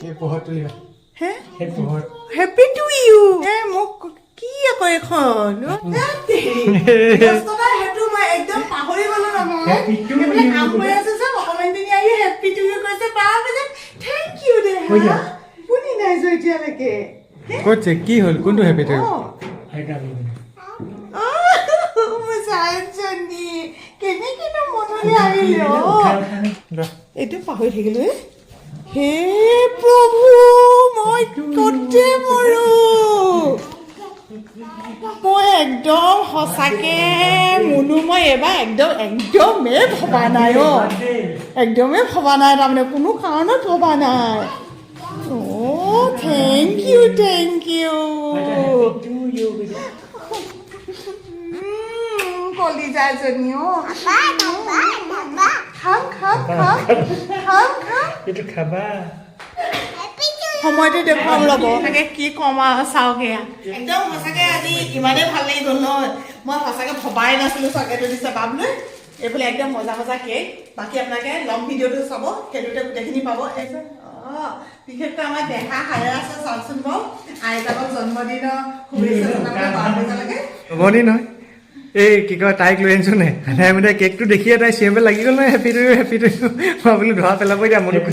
এই পোহৰ তুলিবা হে এই পোহৰ হ্যাপি টু ইউ হে মোক কি আকৌ এখন সেইটো মই একদম পাহৰি গলো নহয় Happy to এইবিলাক you. কাম কৰি আছে চব অকমান দিনী আহি হ্যাপি টু ইউ কৈছে তাৰপিছত থেংক ইউ দে কৈ দিয়া। শুনি নাই যে এতিয়ালৈকে ক'ত কি হ'ল কোনটো হেপী টু অ মই চাইছনি কেনেকেনো মনলৈ আহিলে এইটো পাহৰি থাকিলো হে প্ৰভু মই কতে মৰো মই একদম সঁচাকে মুনু মই এবাৰ একদমেই ভবা নাই একদমেই ভবা নাই তাৰমানে কোনো কাৰণত ভবা নাই থেংক ইউ কলিজাজনী এইটো খাবা সময়তে দেখুৱাম ৰ'ব তাকে কি ক'ম আৰু চাওঁগে একদম সঁচাকে আজি ইমানেই ভাল লাগি গ'ল নহয় মই সঁচাকে ভবাই নাছিলো চকেটো দিছে পাবলৈ এইফালে একদম মজা মজা কেক বাকী আপোনালোকে লং ভিডিঅ'টো চাব সেইটোতে গোটেইখিনি পাব বিশেষকৈ আমাৰ দেহা হাৰে আছে চাওকচোন বাৰু আইতাকক জন্মদিনৰ শুভেচ্ছা জনাবলৈ 12 বজালৈকে হ'বনি নহয় এই কি কয় তাইক লৈ আনিছো নে তাই মানে কেকটো দেখিয়ে তাই চিঞৰিব লাগি গ'ল নহয় হেপী টু মই বোলো ধৰা পেলাব দিয়া মনত